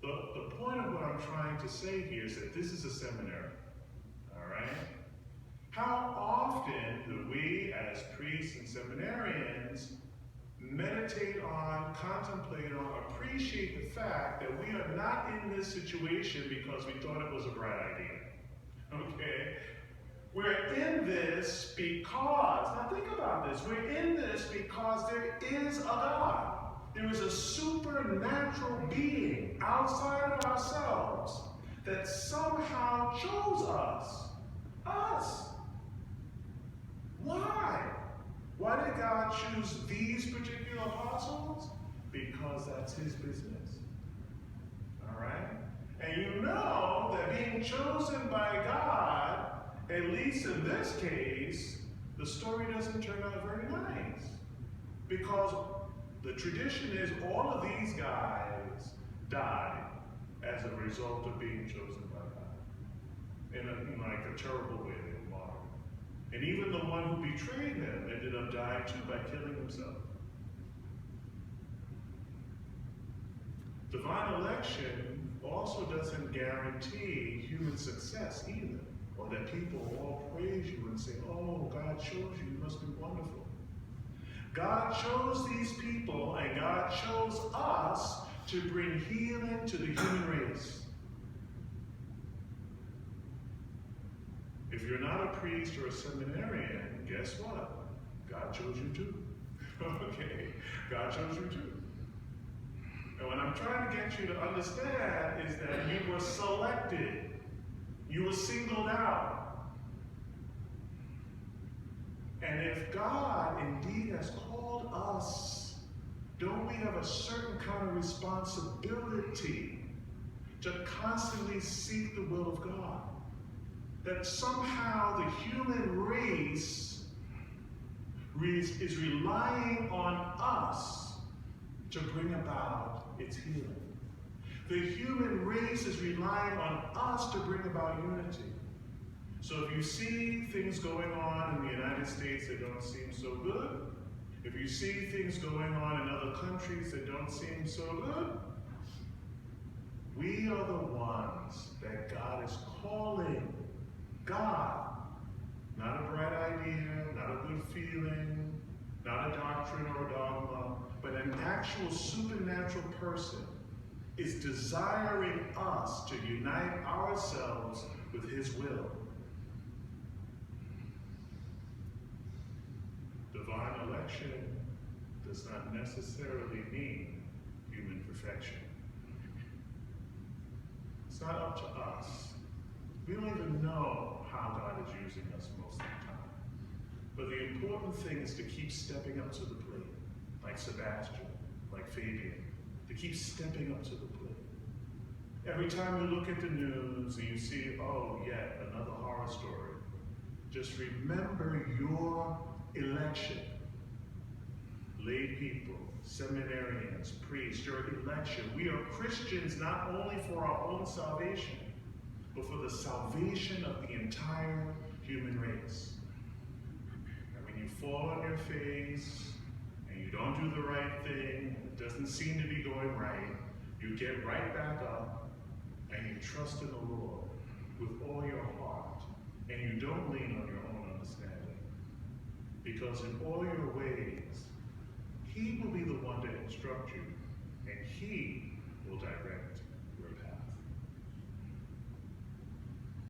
The point of what I'm trying to say here is that this is a seminary, all right? How often do we as priests and seminarians meditate on, contemplate on, appreciate the fact that we are not in this situation because we thought it was a bright idea, okay? We're in this because, now think about this, we're in this because there is a God. There is a supernatural being outside of ourselves that somehow chose us. Us. Why? Why did God choose these particular apostles? Because that's his business. All right? And you know that being chosen by God, at least in this case, the story doesn't turn out very nice. Because the tradition is all of these guys died as a result of being chosen by God. In a terrible way, they were martyred. And even the one who betrayed him ended up dying too by killing himself. Divine election also doesn't guarantee human success either, or that people all praise you and say, oh, God chose you, you must be wonderful. God chose these people and God chose us to bring healing to the human race. If you're not a priest or a seminarian, guess what? God chose you too. Okay, God chose you too. And what I'm trying to get you to understand is that you were selected. You were singled out. And if God indeed has called us, don't we have a certain kind of responsibility to constantly seek the will of God? That somehow the human race is relying on us to bring about its healing. The human race is relying on us to bring about unity. So if you see things going on in the United States that don't seem so good, if you see things going on in other countries that don't seem so good, we are the ones that God is calling. God, not a bright idea, not a good feeling, not a doctrine or a dogma, but an actual supernatural person is desiring us to unite ourselves with his will. Divine election does not necessarily mean human perfection. It's not up to us. We don't even know how God is using us most of the time. But the important thing is to keep stepping up to the plate, like Sebastian, like Fabian, to keep stepping up to the plate. Every time you look at the news and you see, oh, yet another horror story, just remember your election. Lay people, seminarians, priests, your election. We are Christians not only for our own salvation, but for the salvation of the entire human race. And when you fall on your face and you don't do the right thing, and it doesn't seem to be going right, you get right back up and you trust in the Lord with all your heart, and you don't lean on your own understanding. Because in all your ways, he will be the one to instruct you, and he